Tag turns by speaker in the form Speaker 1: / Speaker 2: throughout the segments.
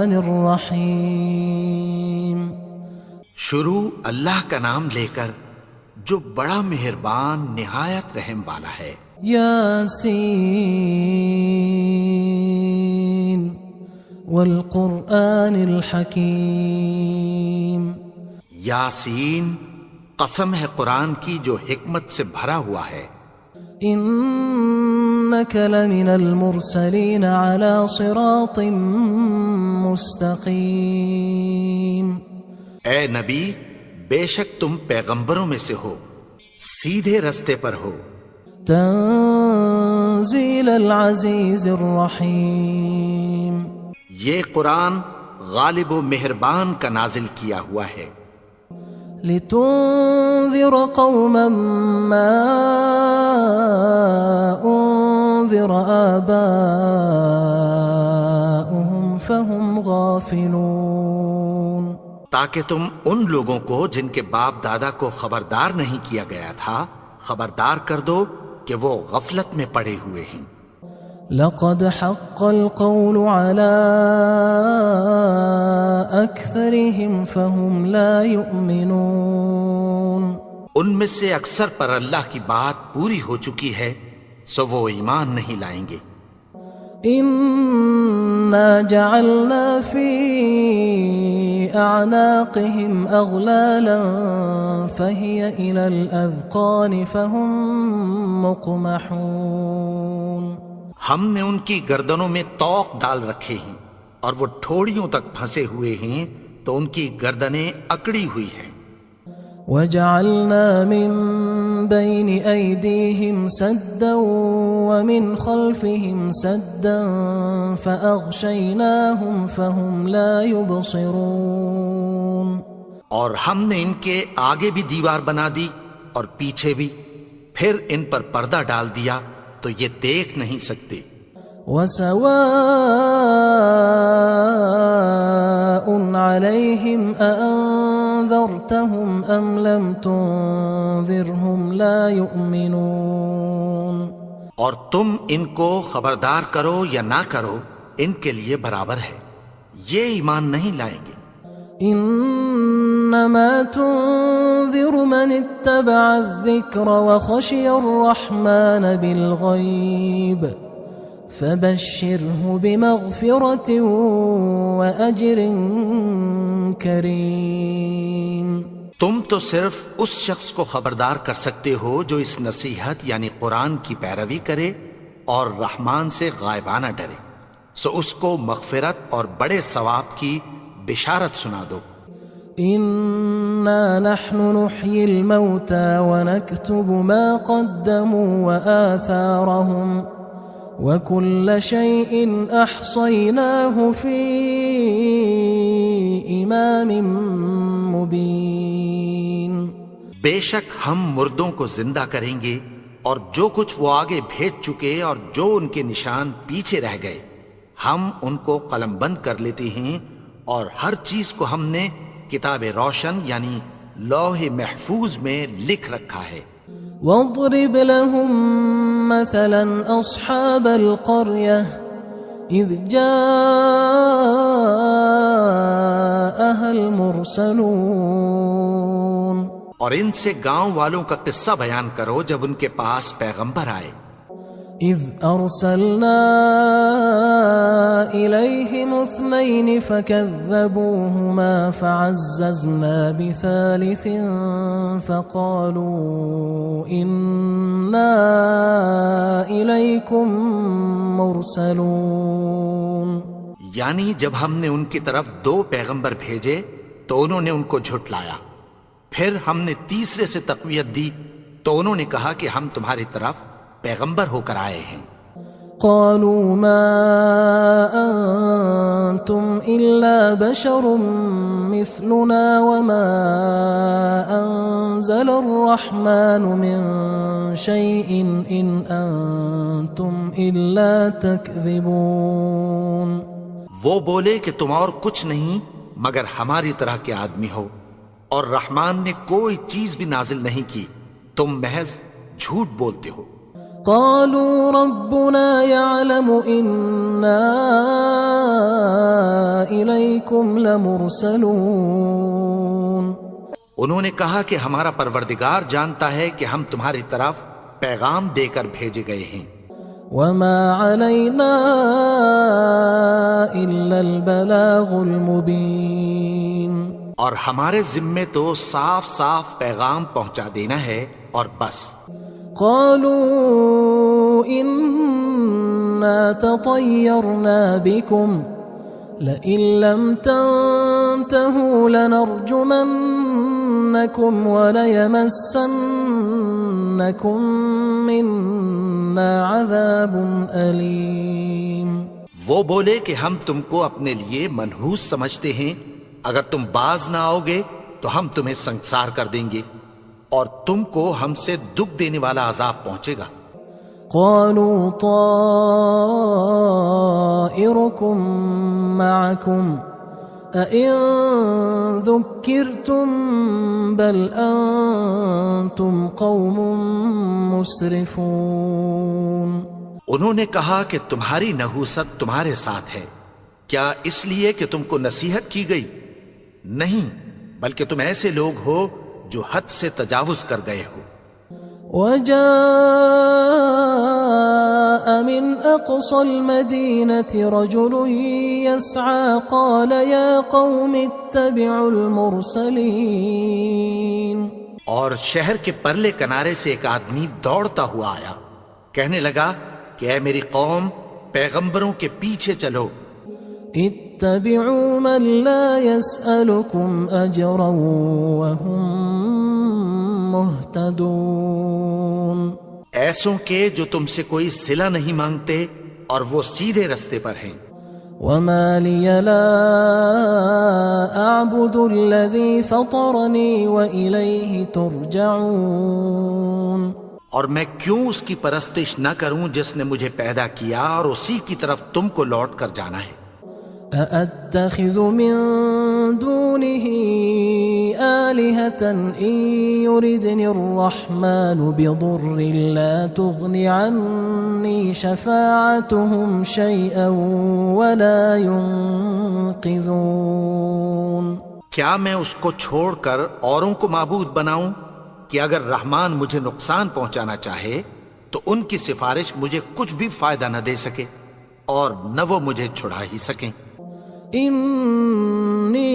Speaker 1: الرحمن الرحیم.
Speaker 2: شروع اللہ کا نام لے کر جو بڑا مہربان نہایت رحم والا ہے.
Speaker 1: یاسین والقرآن الحکیم.
Speaker 2: یاسین، قسم ہے قرآن کی جو حکمت سے بھرا ہوا ہے.
Speaker 1: انک لمن المرسلین علی صراط مستقیم.
Speaker 2: اے نبی، بے شک تم پیغمبروں میں سے ہو، سیدھے رستے پر ہو.
Speaker 1: تنزیل العزیز الرحیم.
Speaker 2: یہ قرآن غالب و مہربان کا نازل کیا ہوا ہے.
Speaker 1: لتنذر قوما ما انذر آباؤهم فهم غافلون.
Speaker 2: تاکہ تم ان لوگوں کو جن کے باپ دادا کو خبردار نہیں کیا گیا تھا خبردار کر دو کہ وہ غفلت میں پڑے ہوئے ہیں.
Speaker 1: لقد حق القول على أكثرهم فهم لا يؤمنون.
Speaker 2: ان میں سے اکثر پر اللہ کی بات پوری ہو چکی ہے سو وہ ایمان نہیں لائیں گے.
Speaker 1: إنا جعلنا في أعناقهم أغلالا فهي إلى الأذقان فهم مقمحون.
Speaker 2: ہم نے ان کی گردنوں میں طوق ڈال رکھے ہیں اور وہ ٹھوڑیوں تک پھنسے ہوئے ہیں تو ان کی گردنیں اکڑی ہوئی ہیں.
Speaker 1: وجعلنا من بين أيديهم سدا ومن خلفهم سدا فأغشيناهم فهم لا يبصرون.
Speaker 2: اور ہم نے ان کے آگے بھی دیوار بنا دی اور پیچھے بھی، پھر ان پر پردہ ڈال دیا تو یہ دیکھ نہیں سکتے.
Speaker 1: وسواء عليهم أأنذرتهم أم لم تنذرهم لا يؤمنون.
Speaker 2: اور تم ان کو خبردار کرو یا نہ کرو ان کے لیے برابر ہے، یہ ایمان نہیں لائیں گے.
Speaker 1: انما تنذر من اتبع الذکر وخشی الرحمن بالغیب فبشره بمغفرة وأجر کریم.
Speaker 2: تم تو صرف اس شخص کو خبردار کر سکتے ہو جو اس نصیحت یعنی قرآن کی پیروی کرے اور رحمان سے غائبانہ ڈرے، سو اس کو مغفرت اور بڑے ثواب کی بشارت سنا دو.
Speaker 1: انا نحن نحيي الموتى ونكتب ما قدموا وآثارهم وكل شيء احصيناه في امام مبين.
Speaker 2: بے شک ہم مردوں کو زندہ کریں گے اور جو کچھ وہ آگے بھیج چکے اور جو ان کے نشان پیچھے رہ گئے ہم ان کو قلم بند کر لیتے ہیں، اور ہر چیز کو ہم نے کتاب روشن یعنی لوح محفوظ میں لکھ رکھا ہے.
Speaker 1: واضرب لهم مثلا اصحاب القرية اذ جاءها المرسلون.
Speaker 2: اور ان سے گاؤں والوں کا قصہ بیان کرو جب ان کے پاس پیغمبر آئے.
Speaker 1: اذ ارسلنا الیہم اثنین فکذبوہما فعززنا بثالث فقالوا انا الیکم مرسلون.
Speaker 2: یعنی جب ہم نے ان کی طرف 2 پیغمبر بھیجے تو انہوں نے ان کو جھٹلایا، پھر ہم نے تیسرے سے تقویت دی تو انہوں نے کہا کہ ہم تمہاری طرف پیغمبر ہو کر آئے ہیں.
Speaker 1: قالوا ما انتم الا بشر مثلنا وما انزل الرحمن من شيء ان انتم الا تكذبون.
Speaker 2: وہ بولے کہ تم اور کچھ نہیں مگر ہماری طرح کے آدمی ہو، اور رحمان نے کوئی چیز بھی نازل نہیں کی، تم محض جھوٹ بولتے ہو.
Speaker 1: قالوا ربنا يعلم إنا إليكم لمرسلون.
Speaker 2: انہوں نے کہا کہ ہمارا پروردگار جانتا ہے کہ ہم تمہاری طرف پیغام دے کر بھیجے گئے ہیں.
Speaker 1: وما علينا إلا البلاغ المبين.
Speaker 2: اور ہمارے ذمے تو صاف صاف پیغام پہنچا دینا ہے اور بس.
Speaker 1: قالوا إنا تطيرنا بكم لئن لم تنتهوا لنرجمنكم وليمسنكم منا عذاب أليم.
Speaker 2: وہ بولے کہ ہم تم کو اپنے لیے منحوس سمجھتے ہیں، اگر تم باز نہ آؤ گے تو ہم تمہیں سنسار کر دیں گے اور تم کو ہم سے دکھ دینے والا عذاب پہنچے گا.
Speaker 1: قالوا طائركم معكم أئن ذكرتم بل أنتم قوم مسرفون.
Speaker 2: انہوں نے کہا کہ تمہاری نحوست تمہارے ساتھ ہے، کیا اس لیے کہ تم کو نصیحت کی گئی؟ نہیں، بلکہ تم ایسے لوگ ہو جو حد سے تجاوز کر گئے ہو.
Speaker 1: وجاء من أقصى المدينة رجل يسعى قال يا قوم اتبعوا المرسلين.
Speaker 2: اور شہر کے پرلے کنارے سے ایک آدمی دوڑتا ہوا آیا، کہنے لگا کہ اے میری قوم، پیغمبروں کے پیچھے چلو.
Speaker 1: اتبعوا من لا يسألكم أجرا وهم مهتدون.
Speaker 2: ایسوں کے جو تم سے کوئی صلہ نہیں مانگتے اور وہ سیدھے رستے پر ہیں.
Speaker 1: وما لي لا أعبد الذي فطرني وإليه ترجعون.
Speaker 2: اور میں کیوں اس کی پرستش نہ کروں جس نے مجھے پیدا کیا اور اسی کی طرف تم کو لوٹ کر جانا ہے.
Speaker 1: أأتخذ من دونه آلهة إن يردني الرحمن بضر لا تغن عني شفاعتهم شيئا ولا ينقذون.
Speaker 2: کیا میں اس کو چھوڑ کر اوروں کو معبود بناؤں کہ اگر رحمان مجھے نقصان پہنچانا چاہے تو ان کی سفارش مجھے کچھ بھی فائدہ نہ دے سکے اور نہ وہ مجھے چھڑا ہی سکیں.
Speaker 1: إني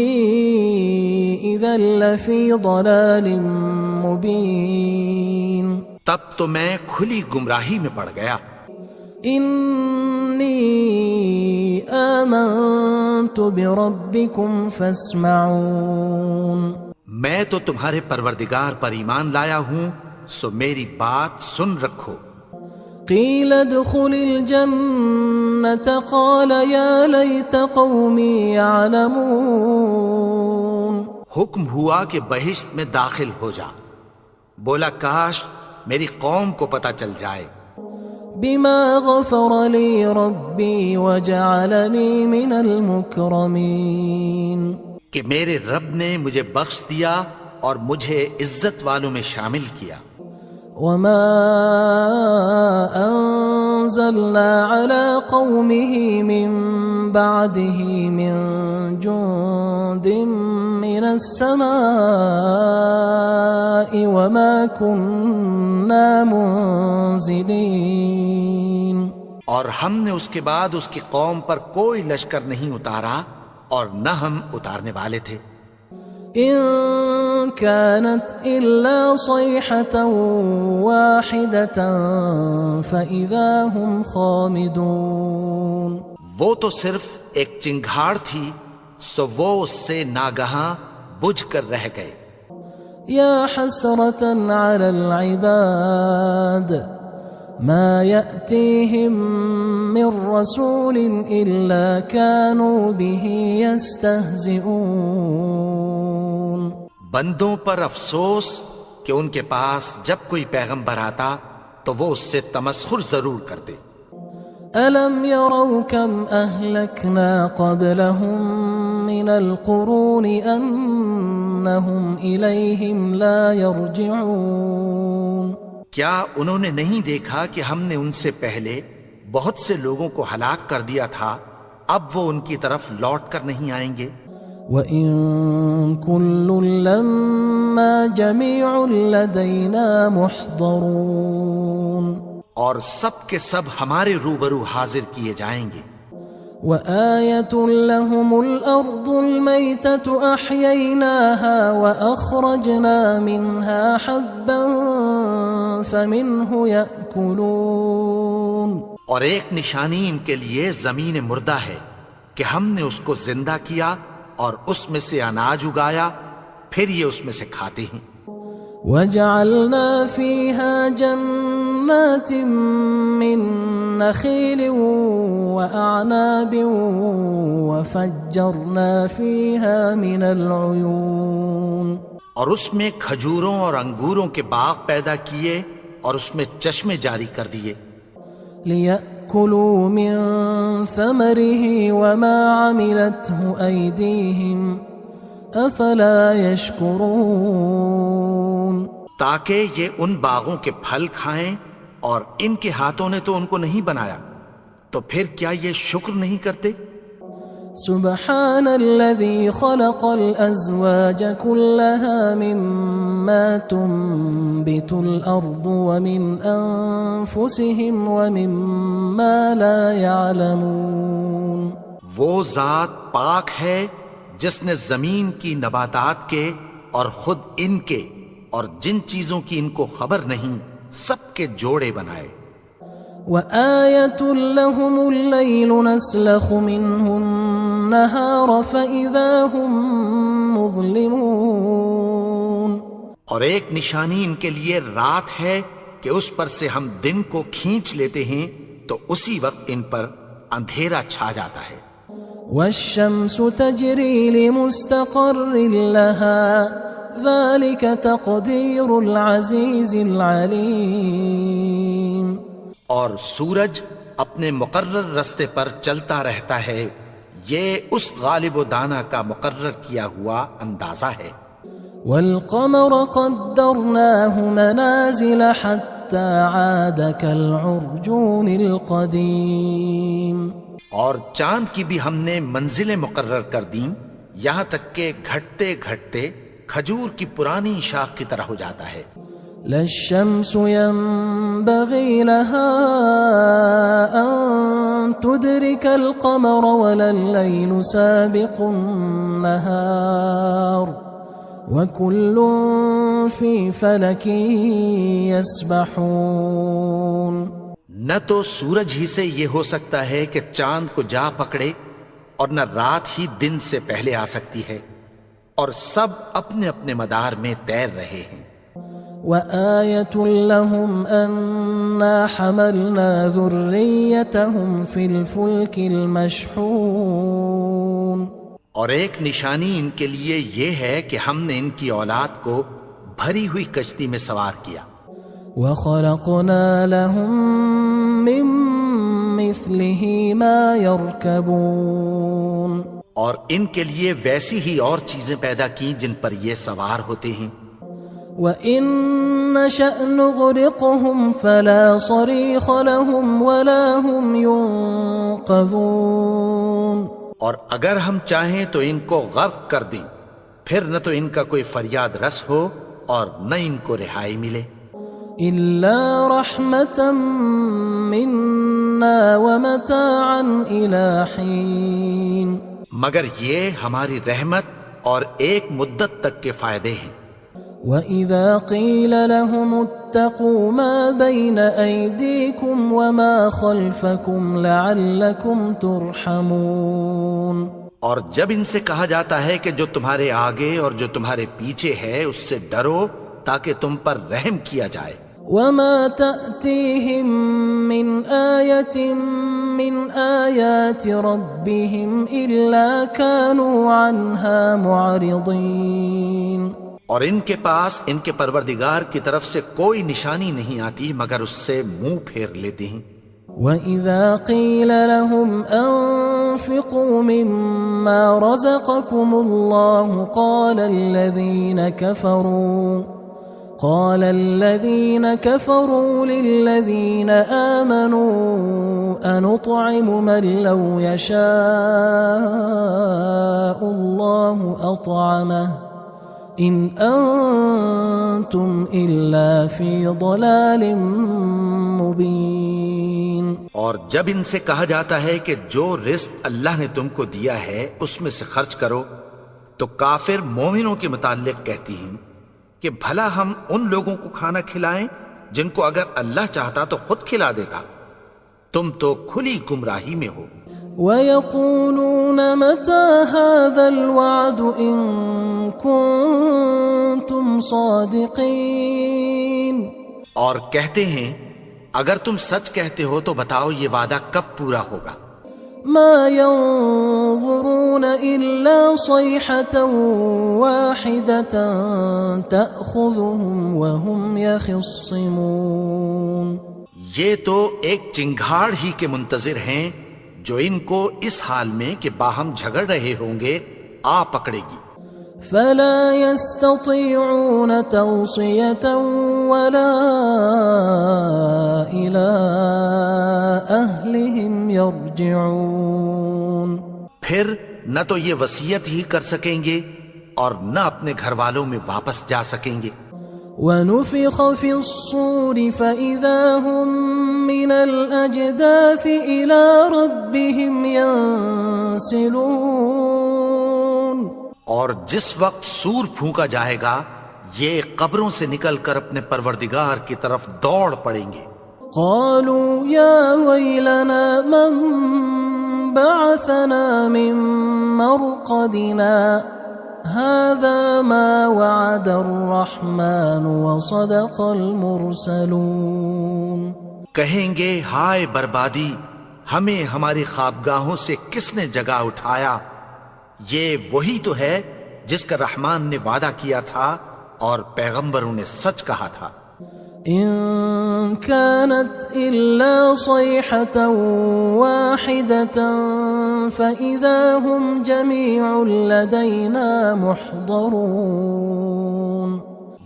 Speaker 1: إذا لفي ضلال مبين.
Speaker 2: تب تو میں کھلی گمراہی میں پڑ گیا.
Speaker 1: إني آمنت بربكم فاسمعون.
Speaker 2: میں تو تمہارے پروردگار پر ایمان لایا ہوں، سو میری بات سن رکھو.
Speaker 1: قيل ادخل الجنة قال يا ليت قومي يعلمون.
Speaker 2: حکم ہوا کہ بہشت میں داخل ہو جا. بولا کاش میری قوم کو پتہ چل جائے.
Speaker 1: بما غفر لي ربي وجعلني من المكرمين.
Speaker 2: کہ میرے رب نے مجھے بخش دیا اور مجھے عزت والوں میں شامل کیا.
Speaker 1: وما أنزلنا على قومه من بعده من جند من السماء وما كنا منزلين.
Speaker 2: اور ہم نے اس کے بعد اس کی قوم پر کوئی لشکر نہیں اتارا اور نہ ہم اتارنے والے تھے.
Speaker 1: إن كانت إلا صيحة واحدة فإذا هم خامدون.
Speaker 2: وہ تو صرف ایک چنگھاڑ تھی، سو وہ اس سے ناگہاں بجھ کر رہ گئے.
Speaker 1: يا حسرة على العباد ما يأتيهم من رسول إلا كانوا به يستهزئون.
Speaker 2: بندوں پر افسوس کہ ان کے پاس جب کوئی پیغمبر آتا تو وہ اس سے تمسخر ضرور کرتے.
Speaker 1: ألم يروا كم أهلكنا قبلهم من القرون أنهم إليهم لا يرجعون.
Speaker 2: کیا انہوں نے نہیں دیکھا کہ ہم نے ان سے پہلے بہت سے لوگوں کو ہلاک کر دیا تھا، اب وہ ان کی طرف لوٹ کر نہیں آئیں گے؟
Speaker 1: وَإِن كُلٌّ لَمَّا جَمِيعٌ لَدَيْنَا مُحْضَرُونَ،
Speaker 2: اور سب کے سب ہمارے روبرو حاضر کیے جائیں گے۔
Speaker 1: وَآيَةٌ لَهُمُ الْأَرْضُ الْمَيْتَةُ أَحْيَيْنَاهَا وَأَخْرَجْنَا مِنْهَا حَبًّا فَمِنْهُ يَأْكُلُونَ،
Speaker 2: اور ایک نشانی ان کے لیے زمین مردہ ہے کہ ہم نے اس کو زندہ کیا اور اس میں سے اناج اگایا، پھر یہ اس میں سے کھاتے ہیں۔
Speaker 1: وَجَعَلْنَا فِيهَا جَنَّاتٍ مِّن نَخِيلٍ وَأَعْنَابٍ وَفَجَّرْنَا فِيهَا مِنَ الْعُيُونِ،
Speaker 2: اور اس میں کھجوروں اور انگوروں کے باغ پیدا کیے اور اس میں چشمے جاری کر دیے،
Speaker 1: لِيَأْكُلُوا مِن ثَمَرِهِ وَمَا عَمِلَتْهُ أَيْدِيهِمْ أَفَلَا يَشْكُرُونَ،
Speaker 2: تاکہ یہ ان باغوں کے پھل کھائیں، اور ان کے ہاتھوں نے تو ان کو نہیں بنایا، تو پھر کیا یہ شکر نہیں کرتے؟
Speaker 1: سبحان الذي خلق الأزواج كلها مما تنبت الأرض ومن أنفسهم ومما لا يعلمون،
Speaker 2: وہ ذات پاک ہے جس نے زمین کی نباتات کے اور خود ان کے اور جن چیزوں کی ان کو خبر نہیں سب کے جوڑے بنائے۔
Speaker 1: وآية لهم الليل نسلخ منه النهار فإذا هم مظلمون،
Speaker 2: اور ایک نشانی ان کے لیے رات ہے کہ اس پر سے ہم دن کو کھینچ لیتے ہیں تو اسی وقت ان پر اندھیرا چھا جاتا ہے۔
Speaker 1: والشمس تجري لمستقر لها ذلك تقدير العزيز العليم،
Speaker 2: اور سورج اپنے مقرر رستے پر چلتا رہتا ہے، یہ اس غالب و دانا کا مقرر کیا ہوا اندازہ ہے۔
Speaker 1: والقمر قدرناه منازل حتى عاد كالعرجون القديم،
Speaker 2: اور چاند کی بھی ہم نے منزلیں مقرر کر دیں، یہاں تک کہ گھٹتے گھٹتے کھجور کی پرانی شاخ کی طرح ہو جاتا ہے۔
Speaker 1: لا الشمس ينبغي لها أن تدرك القمر ولا الليل سابق النهار وكل في فلك يسبحون،
Speaker 2: نہ تو سورج ہی سے یہ ہو سکتا ہے کہ چاند کو جا پکڑے، اور نہ رات ہی دن سے پہلے آ سکتی ہے، اور سب اپنے اپنے مدار میں تیر رہے ہیں۔
Speaker 1: وآية لهم أنا حملنا ذريتهم في الفلك المشحون،
Speaker 2: اور ایک نشانی ان کے لیے یہ ہے کہ ہم نے ان کی اولاد کو بھری ہوئی کشتی میں سوار کیا۔
Speaker 1: وخلقنا لهم من مثله ما يركبون،
Speaker 2: اور ان کے لیے ویسی ہی اور چیزیں پیدا کی جن پر یہ سوار ہوتے ہیں۔
Speaker 1: وَإِن نَّشَأْ نُغْرِقْهُمْ فَلَا صَرِيخَ لَهُمْ وَلَا هُمْ يُنقَذُونَ،
Speaker 2: اور اگر ہم چاہیں تو ان کو غرق کر دیں، پھر نہ تو ان کا کوئی فریاد رس ہو اور نہ ان کو رہائی ملے۔
Speaker 1: إِلَّا رَحْمَةً مِنَّا وَمَتَاعًا إِلَى حِينٍ،
Speaker 2: مگر یہ ہماری رحمت اور ایک مدت تک کے فائدے ہیں۔
Speaker 1: وَإِذَا قِيلَ لَهُمُ اتَّقُوا مَا بَيْنَ أَيْدِيكُمْ وَمَا خَلْفَكُمْ لَعَلَّكُمْ تُرْحَمُونَ،
Speaker 2: اور جب ان سے کہا جاتا ہے کہ جو تمہارے آگے اور جو تمہارے پیچھے ہے اس سے ڈرو تاکہ تم پر رحم کیا جائے۔
Speaker 1: وَمَا تَأْتِيهِم مِّنْ آيَةٍ مِّنْ آيَاتِ رَبِّهِمْ إِلَّا كَانُوا عَنْهَا مُعْرِضِينَ،
Speaker 2: اور ان کے پاس ان کے پروردگار کی طرف سے کوئی نشانی نہیں آتی مگر اس سے منہ پھیر لیتے ہیں۔
Speaker 1: وَإِذَا قِيلَ لَهُمْ أَنفِقُوا مِمَّا رَزَقَكُمُ اللَّهُ قال الذين كفروا للذين آمنوا أنطعم من لو يشاء الله أطعمه إن أنتم إلا في ضلال مبين.
Speaker 2: اور جب ان سے کہا جاتا ہے کہ جو رزق اللہ نے تم کو دیا ہے اس میں سے خرچ کرو، تو کافر مومنوں کے متعلق کہتی ہیں کہ بھلا ہم ان لوگوں کو کھانا کھلائیں جن کو اگر اللہ چاہتا تو خود کھلا دیتا. تم تو کھلی گمراہی میں ہو.
Speaker 1: وَيَقُولُونَ مَتَى هَذَا الْوَعْدُ إِن كُنتُمْ صَادِقِينَ.
Speaker 2: اور کہتے ہیں اگر تم سچ کہتے ہو تو بتاؤ یہ وعدہ کب پورا ہوگا.
Speaker 1: ما ينظرون إلا صيحة واحدة تأخذهم وهم يخصمون.
Speaker 2: یہ تو ایک چنگھاڑ ہی کے منتظر ہیں جو ان کو اس حال میں کہ باہم جھگڑ رہے ہوں گے آ پکڑے گی.
Speaker 1: فلا يستطيعون توصية ولا إلى أهلهم يرجعون.
Speaker 2: پھر نہ تو یہ وصیت ہی کر سکیں گے اور نہ اپنے گھر والوں میں واپس جا سکیں گے.
Speaker 1: ونفخ في الصور فإذا هم من الأجداث إلى ربهم ينسلون.
Speaker 2: اور جس وقت سور پھونکا جائے گا یہ قبروں سے نکل کر اپنے پروردگار کی طرف دوڑ پڑیں گے.
Speaker 1: قالوا يا ويلنا من بعثنا من مرقدنا هذا ما وعد الرحمن وصدق المرسلون.
Speaker 2: کہیں گے ہائے بربادی، ہمیں ہماری خوابگاہوں سے کس نے جگا اٹھایا؟ یہ وہی تو ہے جس کا رحمان نے وعدہ کیا تھا اور پیغمبروں نے سچ کہا تھا.
Speaker 1: إن كانت إلا صيحة واحدة فإذا هم جميع لدينا محضرون.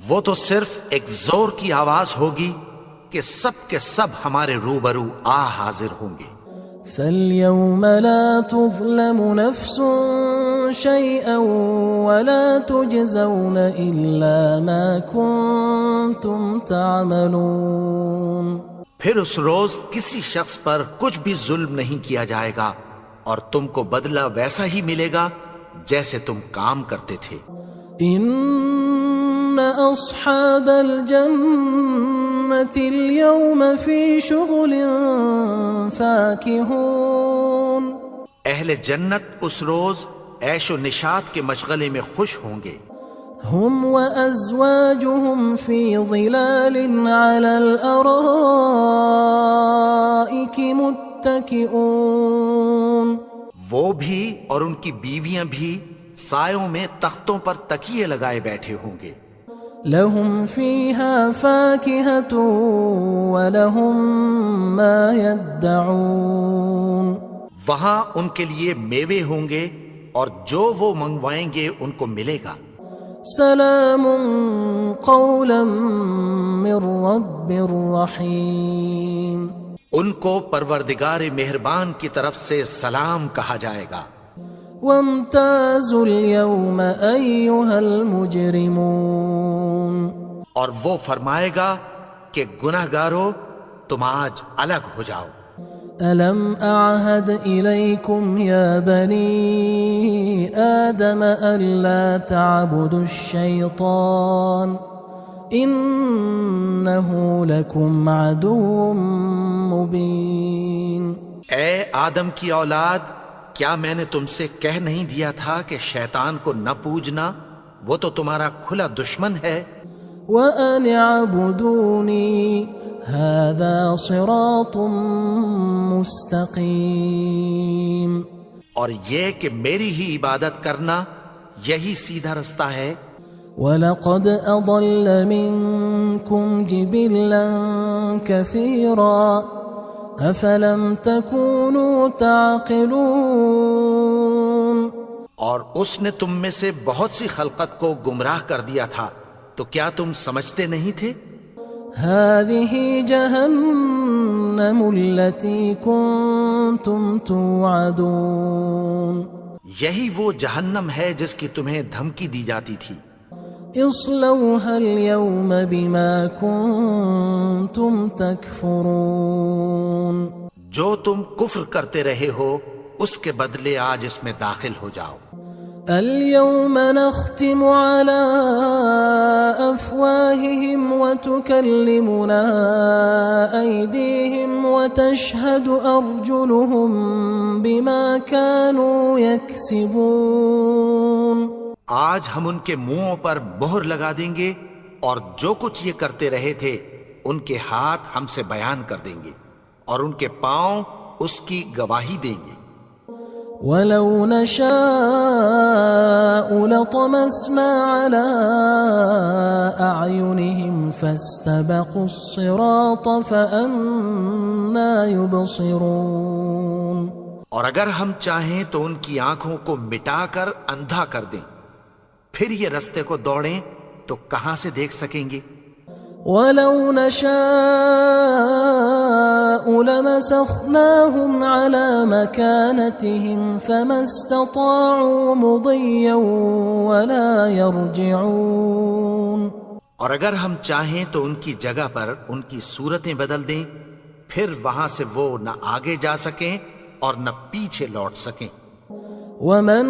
Speaker 2: وہ تو صرف ایک زور کی آواز ہوگی کہ سب کے سب ہمارے روبرو آ حاضر ہوں گے.
Speaker 1: فاليوم لا تظلم نفس شيئا ولا تجزون إلا ما كنتم تعملون.
Speaker 2: پھر اس روز کسی شخص پر کچھ بھی ظلم نہیں کیا جائے گا اور تم کو بدلہ ویسا ہی ملے گا جیسے تم کام کرتے تھے.
Speaker 1: إن أصحاب الجنة اليوم في شغل فاكهون.
Speaker 2: اہل جنت اس روز عیش و نشاط کے مشغلے میں خوش ہوں گے.
Speaker 1: هم وأزواجهم في ظلال على الأرائك متكئون.
Speaker 2: وہ بھی اور ان کی بیویاں بھی سایوں میں تختوں پر تکیے لگائے بیٹھے ہوں گے.
Speaker 1: لهم فيها فاكهة ولهم ما يدعون.
Speaker 2: وہاں ان کے لیے میوے ہوں گے اور جو وہ منگوائیں گے ان کو ملے گا.
Speaker 1: سلام قولا من رب رحیم.
Speaker 2: ان کو پروردگار مہربان کی طرف سے سلام کہا جائے گا.
Speaker 1: وامتازوا اليوم أيها المجرمون.
Speaker 2: اور وہ فرمائے گا کہ گناہگارو تم آج الگ ہو جاؤ.
Speaker 1: ألم أعهد إليكم يا بني آدم ألا تعبدوا الشيطان إنه لكم عدو مبين.
Speaker 2: اے آدم کی اولاد، کیا میں نے تم سے کہہ نہیں دیا تھا کہ شیطان کو نہ پوجنا، وہ تو تمہارا کھلا دشمن ہے.
Speaker 1: وَأَنِ اعْبُدُونِي هَذَا صِرَاطٌ مُسْتَقِيمٌ.
Speaker 2: اور یہ کہ میری ہی عبادت کرنا یہی سیدھا رستہ ہے.
Speaker 1: وَلَقَدْ أَضَلَّ مِنْكُمْ جِبِلًّا كَثِيرًا أَفَلَمْ تَكُونُوا تَعْقِلُونَ.
Speaker 2: اور اس نے تم میں سے بہت سی خلقت کو گمراہ کر دیا تھا، تو کیا تم سمجھتے نہیں تھے؟
Speaker 1: هذه جهنم التي كنتم توعدون
Speaker 2: یہی وہ جہنم ہے جس کی تمہیں دھمکی دی جاتی تھی۔
Speaker 1: اصلوها اليوم بما كنتم تكفرون
Speaker 2: جو تم کفر کرتے رہے ہو اس کے بدلے آج اس میں داخل ہو جاؤ۔
Speaker 1: اليوم نختم على أفواههم وتكلمنا أيديهم وتشهد أرجلهم بما كانوا يكسبون
Speaker 2: آج ہم ان کے منہوں پر مہر لگا دیں گے اور جو کچھ یہ کرتے رہے تھے ان کے ہاتھ ہم سے بیان کر دیں گے اور ان کے پاؤں اس کی گواہی دیں گے۔
Speaker 1: ولو نشاء لطمسنا على أعينهم فاستبقوا الصراط فأنى يبصرون
Speaker 2: اور اگر ہم چاہیں تو ان کی آنکھوں کو مٹا کر اندھا کر دیں، پھر یہ رستے کو دوڑیں تو کہاں سے دیکھ سکیں گے؟
Speaker 1: ولو نشاء لمسخناهم على مكانتهم فما استطاعوا مضيا ولا يرجعون
Speaker 2: اور اگر ہم چاہیں تو ان کی جگہ پر ان کی صورتیں بدل دیں، پھر وہاں سے وہ نہ آگے جا سکیں اور نہ پیچھے لوٹ سکیں۔
Speaker 1: ومن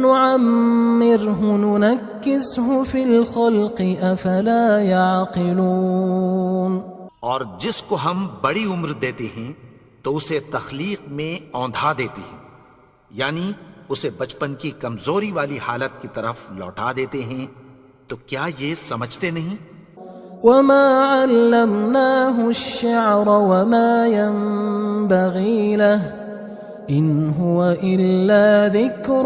Speaker 1: نعمره ننكسه في الخلق افلا يعقلون
Speaker 2: اور جس کو ہم بڑی عمر دیتے ہیں تو اسے تخلیق میں اوندھا دیتے ہیں، یعنی اسے بچپن کی کمزوری والی حالت کی طرف لوٹا دیتے ہیں، تو کیا یہ سمجھتے نہیں؟
Speaker 1: وما علمناه الشعر وما ينبغي له ان هو الا ذکر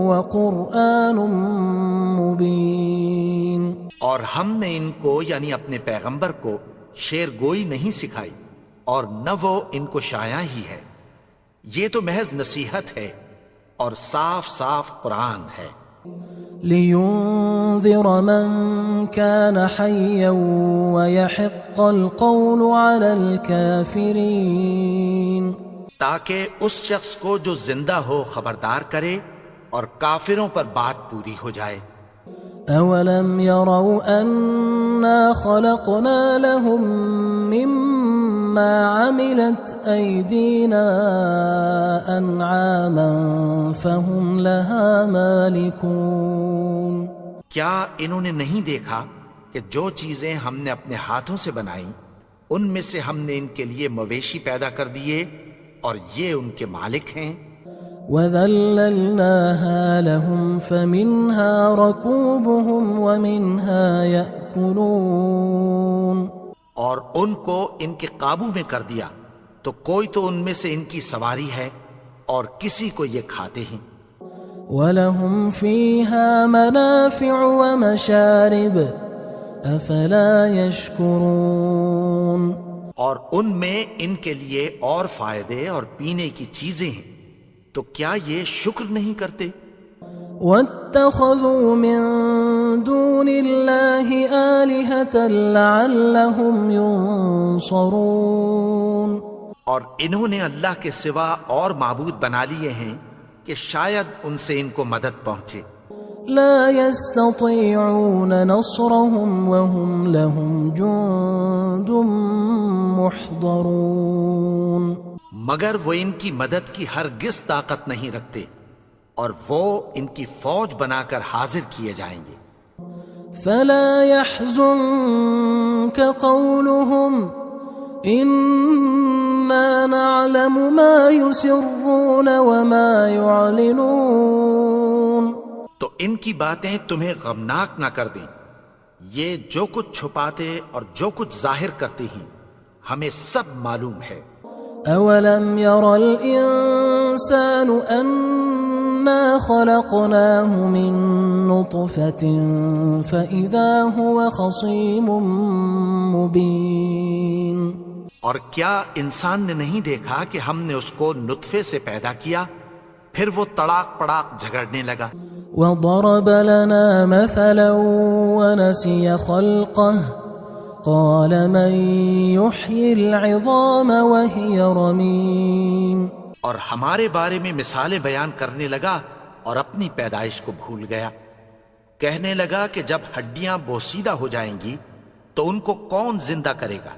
Speaker 1: وقرآن مبین
Speaker 2: اور ہم نے ان کو یعنی اپنے پیغمبر کو شعر گوئی نہیں سکھائی اور نہ وہ ان کو شایع ہی ہے، یہ تو محض نصیحت ہے اور صاف صاف قرآن ہے۔
Speaker 1: لينذر من كان حيا ويحق القول على الكافرين
Speaker 2: تاکہ اس شخص کو جو زندہ ہو خبردار کرے اور کافروں پر بات پوری ہو جائے۔
Speaker 1: اولم يروا انا خلقنا لهم مما عملت ايدينا انعاما فهم لها مالكون
Speaker 2: کیا انہوں نے نہیں دیکھا کہ جو چیزیں ہم نے اپنے ہاتھوں سے بنائیں ان میں سے ہم نے ان کے لیے مویشی پیدا کر دیے اور یہ ان کے مالک ہیں۔
Speaker 1: وَذَلَّلْنَاهَا لَهُمْ فَمِنْهَا رَكُوبُهُمْ وَمِنْهَا يَأْكُلُونَ
Speaker 2: اور ان کو ان کے قابو میں کر دیا تو کوئی تو ان میں سے ان کی سواری ہے اور کسی کو یہ کھاتے ہیں۔
Speaker 1: وَلَهُمْ فِيهَا مَنَافِعُ وَمَشَارِبُ أَفَلَا يَشْكُرُونَ
Speaker 2: اور ان میں ان کے لیے اور فائدے اور پینے کی چیزیں ہیں، تو کیا یہ شکر نہیں کرتے؟
Speaker 1: وَاتَّخَذُوا مِن دُونِ اللَّهِ آلِهَةً لَعَلَّهُمْ يُنصَرُونَ
Speaker 2: اور انہوں نے اللہ کے سوا اور معبود بنا لیے ہیں کہ شاید ان سے ان کو مدد پہنچے۔
Speaker 1: لا يستطيعون نصرهم وهم لهم جند محضرون
Speaker 2: مگر وہ ان کی مدد کی ہرگز طاقت نہیں رکھتے اور وہ ان کی فوج بنا کر حاضر کیے جائیں گے۔
Speaker 1: فلا يحزنك قولهم إنا نعلم ما يسرون وما يعلنون
Speaker 2: تو ان کی باتیں تمہیں غمناک نہ کر دیں، یہ جو کچھ چھپاتے اور جو کچھ ظاہر کرتے ہیں ہمیں سب معلوم ہے۔
Speaker 1: اولم ير الانسان انا خلقناه من نطفة فاذا هو خصيم مبين
Speaker 2: اور کیا انسان نے نہیں دیکھا کہ ہم نے اس کو نطفے سے پیدا کیا، پھر وہ تڑاک پڑاک جھگڑنے لگا۔
Speaker 1: وضرب لنا مثلا ونسي خلقه قال من يحيي العظام وهي رميم
Speaker 2: اور ہمارے بارے میں مثالیں بیان کرنے لگا اور اپنی پیدائش کو بھول گیا. کہنے لگا کہ جب ہڈیاں بوسیدہ ہو جائیں گی تو ان کو کون زندہ کرے گا؟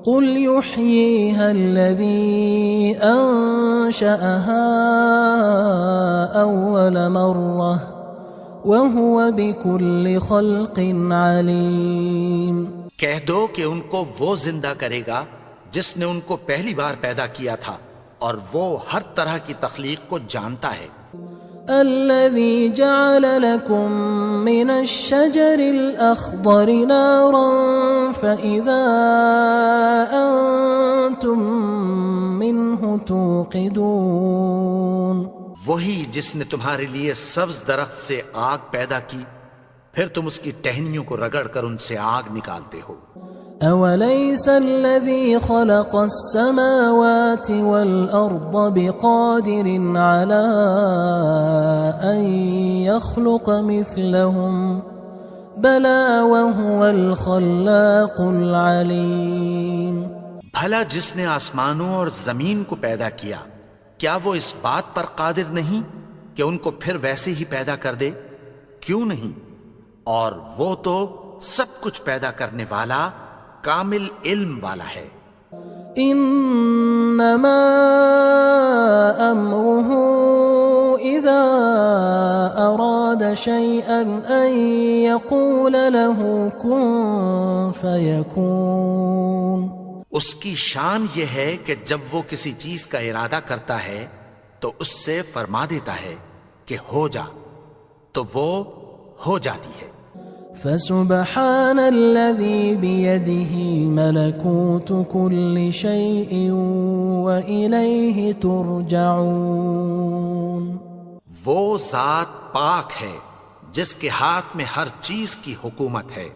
Speaker 1: قل يحييها الذي أنشأها أول مرة وهو بكل خلق عليم.
Speaker 2: کہہ دو کہ ان کو وہ زندہ کرے گا جس نے ان کو پہلی بار پیدا کیا تھا اور وہ ہر طرح کی تخلیق کو جانتا ہے.
Speaker 1: الذي جعل لكم من الشجر الأخضر نارا فإذا أنتم منه توقدون.
Speaker 2: وہی جس نے تمہارے لیے سبز درخت سے آگ پیدا کی پھر تم اس کی ٹہنیوں کو رگڑ کر ان سے آگ نکالتے ہو.
Speaker 1: أوليس الذي خلق السماوات والأرض بقادر على أن يخلق مثلهم بلى وهو الخلاق العليم.
Speaker 2: بھلا جس نے آسمانوں اور زمین کو پیدا کیا کیا وہ اس بات پر قادر نہیں کہ ان کو پھر ویسے ہی پیدا کر دے؟ کیوں نہیں؟ اور وہ تو سب کچھ پیدا کرنے والا کامل علم والا ہے.
Speaker 1: انما امره اذا اراد شيئا ان يقول له كن فيكون.
Speaker 2: اس کی شان یہ ہے کہ جب وہ کسی چیز کا ارادہ کرتا ہے تو اس سے فرما دیتا ہے کہ ہو جا تو وہ ہو جاتی ہے.
Speaker 1: فسبحان الذي بيده ملكوت كل شيء وإليه ترجعون.
Speaker 2: وہ ذات پاک ہے جس کے ہاتھ میں ہر چیز کی حکومت ہے